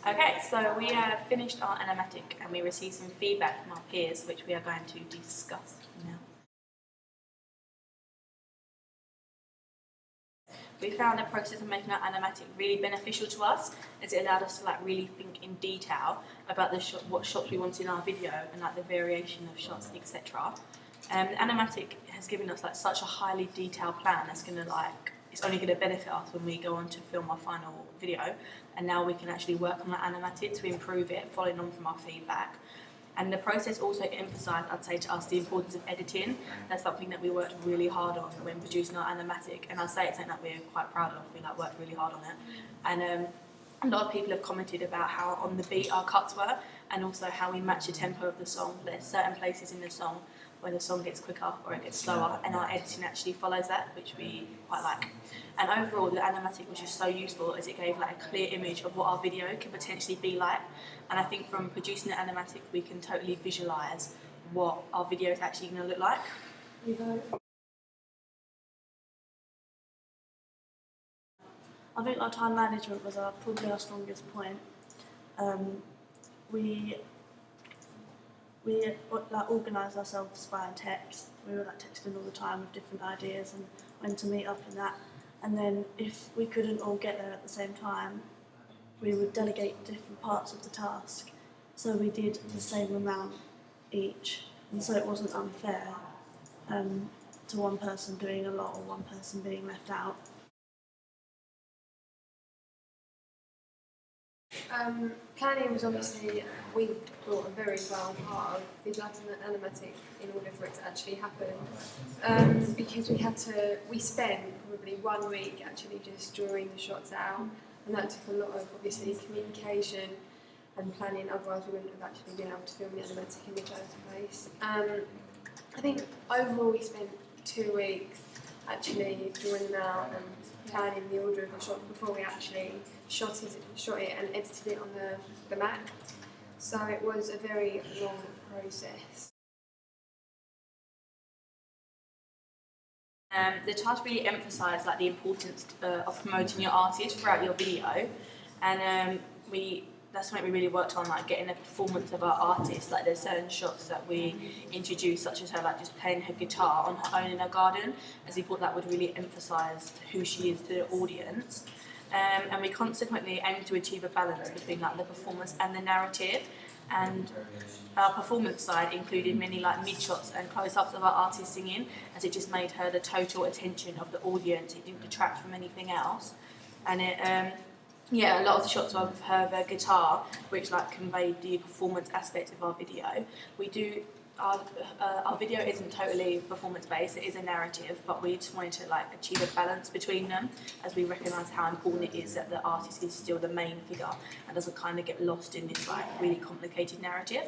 Okay, so we have finished our animatic and we received some feedback from our peers, which we are going to discuss now. We found the process of making our animatic really beneficial to us, as it allowed us to really think in detail about the what shots we wanted in our video and the variation of shots, etc. The animatic has given us such a highly detailed plan that's going to it's only going to benefit us when we go on to film our final video, and now we can actually work on that animatic to improve it, following on from our feedback. And the process also emphasised, I'd say, to us the importance of editing. That's something that we worked really hard on when producing our animatic, and I'd say it's something that we're quite proud of. We worked really hard on it, and a lot of people have commented about how on the beat our cuts were, and also how we match the tempo of the song. There's certain places in the song where the song gets quicker or it gets slower, and our editing actually follows that, which we quite like. And overall, the animatic was just so useful, as it gave a clear image of what our video could potentially be like. And I think from producing the animatic, we can totally visualise what our video is actually going to look like. I think our time management was probably our strongest point. We organised ourselves via text. We were texting all the time with different ideas and when to meet up and that. And then if we couldn't all get there at the same time, we would delegate different parts of the task. So we did the same amount each, and so it wasn't unfair to one person doing a lot or one person being left out. Planning was obviously, we thought, a very vital part of the animatic in order for it to actually happen, because we spent probably 1 week actually just drawing the shots out, and that took a lot of obviously communication and planning, otherwise we wouldn't have actually been able to film the animatic in the first place. I think overall we spent 2 weeks actually drawing them out and planning the order of the shots before we actually shot it and edited it on the Mac. So it was a very long process. The task really emphasised the importance of promoting your artist throughout your video, and that's something we really worked on, getting the performance of our artist. There's certain shots that we introduced, such as her just playing her guitar on her own in her garden, as we thought that would really emphasise who she is to the audience. And we consequently aimed to achieve a balance between the performance and the narrative. And our performance side included many mid-shots and close-ups of our artist singing, as it just made her the total attention of the audience. It didn't detract from anything else. And a lot of the shots of her guitar, which conveyed the performance aspect of our video. Our video isn't totally performance-based, it is a narrative, but we just wanted to achieve a balance between them, as we recognise how important it is that the artist is still the main figure and doesn't get lost in this really complicated narrative.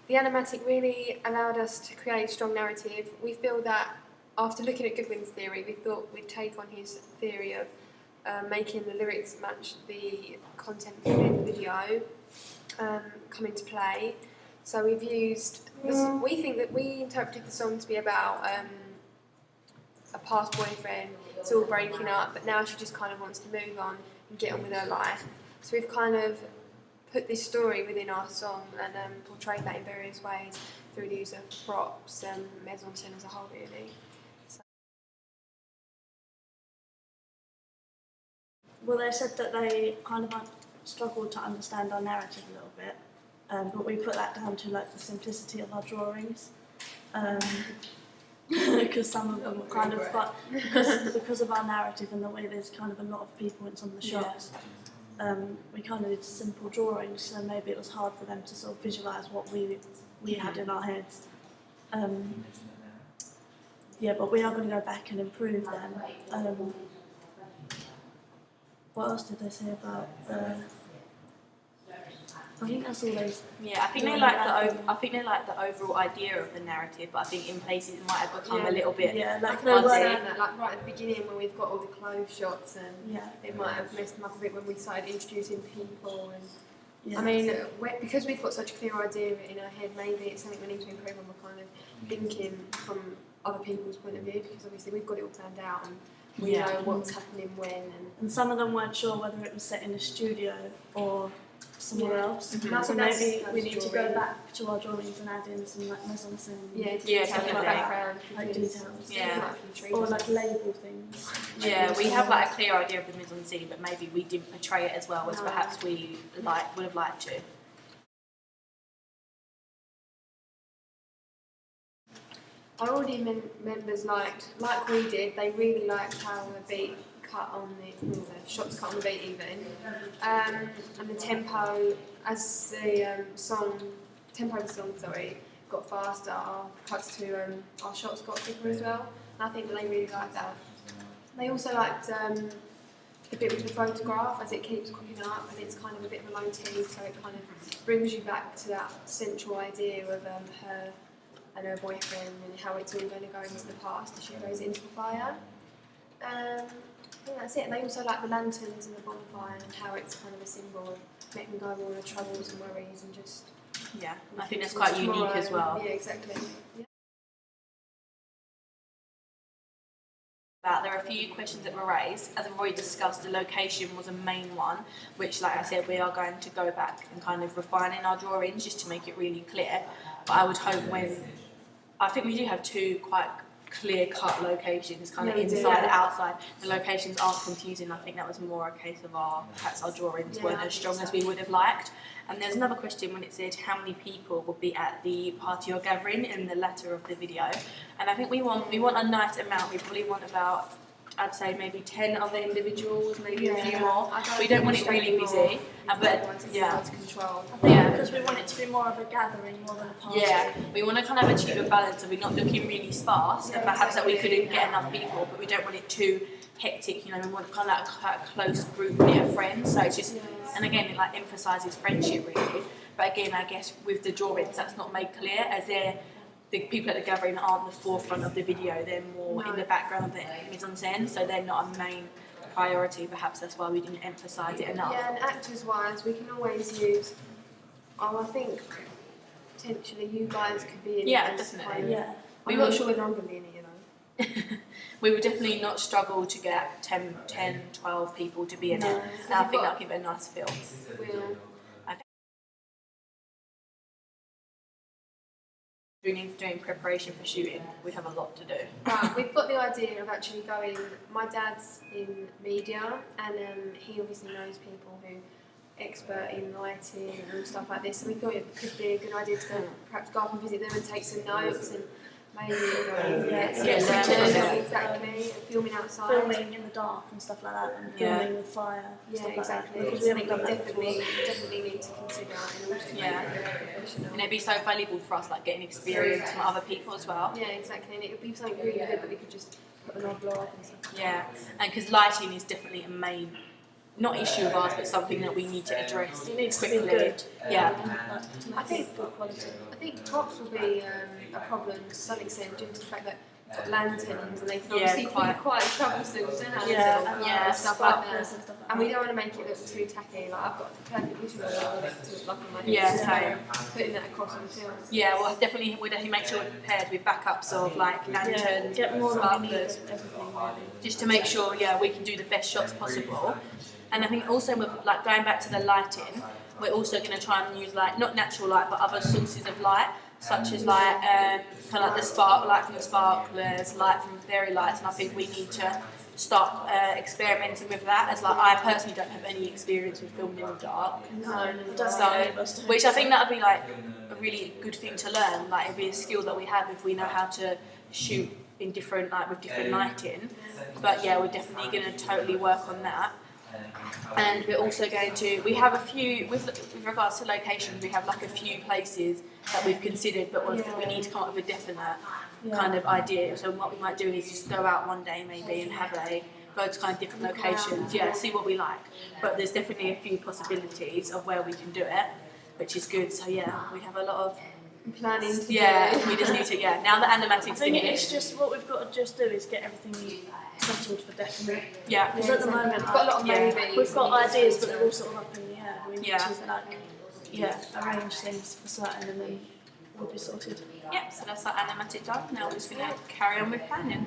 The animatic really allowed us to create a strong narrative. We feel that after looking at Goodwin's theory, we thought we'd take on his theory of making the lyrics match the content within the video come into play. So we've used we think that we interpreted the song to be about a past boyfriend. It's all breaking up, but now she just wants to move on and get on with her life. So we've put this story within our song and portrayed that in various ways through the use of props and mise-en-scène as a whole, really. Well, they said that they struggled to understand our narrative a little bit, but we put that down to the simplicity of our drawings, because some of them were because of our narrative and the way there's a lot of people in some of the shots. We did simple drawings, so maybe it was hard for them to visualise what we had in our heads. But we are going to go back and improve them. What else did they say about I think that's all they. Yeah, I think they like the overall idea of the narrative, but I think in places it might have become a little bit fuzzy. Right at the beginning when we've got all the close shots, and it might have messed them up a bit when we started introducing people. And I mean, because we've got such a clear idea in our head, maybe it's something we need to improve on. We're thinking from other people's point of view, because obviously we've got it all planned out and We know what's happening when. And some of them weren't sure whether it was set in a studio or somewhere else. Mhm. So maybe we need to go back to our drawings and add in some like mise en scène. Yeah, definitely. background, Like details. Yeah. Or like label things. Yeah, we have like a clear idea of the mise en scene, but maybe we didn't portray it as well as perhaps we would have liked to. Our audience members like we did. They really liked how the beat cut on the shots cut on the beat even, and the tempo as the tempo of the song got faster. Our cuts to our shots got quicker as well. And I think that they really liked that. They also liked the bit with the photograph as it keeps cropping up, and it's kind of a bit of a motif, so it kind of brings you back to that central idea of her and her boyfriend and how it's all going to go into the past as she goes into the fire. I think that's it. And they also like the lanterns and the bonfire and how it's kind of a symbol of letting go of all the troubles and worries and just... Yeah, I think that's quite unique as well. Yeah, exactly. Yeah. There are a few questions that were raised. As I've already discussed, the location was a main one, which, like I said, we are going to go back and kind of refine in our drawings just to make it really clear. But I would hope I think we do have two quite clear-cut locations, kind of inside and outside. The locations aren't confusing. I think that was more a case of perhaps our drawings weren't as strong as we would have liked. And there's another question when it said how many people would be at the party or gathering in the latter of the video. And I think we want a nice amount. We probably want about, I'd say maybe 10 other individuals, maybe a few more. We don't want it really busy, but yeah. I think because we want it to be more of a gathering more than a party. Yeah, we want to kind of achieve a balance of it not looking really sparse, and perhaps that we couldn't get enough people, but we don't want it too hectic. We want kind of like a close group of friends. So it's just, and again, it like emphasises friendship really. But again, I guess with the drawings, that's not made clear as the people at the gathering aren't the forefront of the video, they're more in the background of the mise en scène, so they're not a main priority. Perhaps that's why we didn't emphasise it enough. Yeah, and actors-wise, we can always use. I think potentially you guys could be in. Yeah, definitely. I'm not sure whether I'm going to be in it, We would definitely not struggle to get 10, 12 people to be in it, and I think that'll give it a nice feel. We need to do in preparation for shooting. We have a lot to do. Right, we've got the idea of actually going. My dad's in media, and he obviously knows people who expert in lighting and stuff like this. So we thought it could be a good idea to perhaps go up and visit them and take some notes and maybe exactly filming outside, filming in the dark and stuff like that, and filming with fire. Yeah, exactly. Like that, because we haven't done that definitely need to consider in order to make it professional. And it'd be so valuable for us, like getting experience from other people as well. Yeah, exactly. And it would be something really good that we could just put an odd light and stuff. Yeah, and because lighting is definitely a main, not issue of ours, but something that we need to address quickly. Good. Yeah. I think props will be a problem to some extent due to the fact that we've got lanterns and they can obviously be quite troublesome and stuff like that. And we don't want to make it look too tacky. Like I've got a perfect visual of it to look like on my head. So putting that across on film. Yeah, we'll definitely make sure we're prepared with backups of like lanterns, get more sparklers, just to make sure we can do the best shots possible. And I think also with like going back to the lighting, we're also going to try and use like not natural light but other sources of light, such as like kind of like the light from the sparklers, light from fairy lights, and I think we need to start experimenting with that. As like I personally don't have any experience with filming in the dark, which I think that would be like a really good thing to learn. Like it'd be a skill that we have if we know how to shoot in different with different lighting. But yeah, we're definitely going to totally work on that. And we're also going to, we have a few, with regards to locations, we have like a few places that we've considered, but we need to come up with a definite kind of idea. So what we might do is just go out one day maybe and go to kind of different locations, see what we like. But there's definitely a few possibilities of where we can do it, which is good. So yeah, we have a lot of planning to do. We just need to, now that Animatic's finished. It's just what we've got to just do is get everything settled for definite. Yeah. Because at the moment, we've got a lot of maybes. We've got ideas, but they're all sort of up in the air. We need to arrange things for certain, and then we'll be sorted. Yep. So that's our Animatic done. Now we're just going to carry on with planning.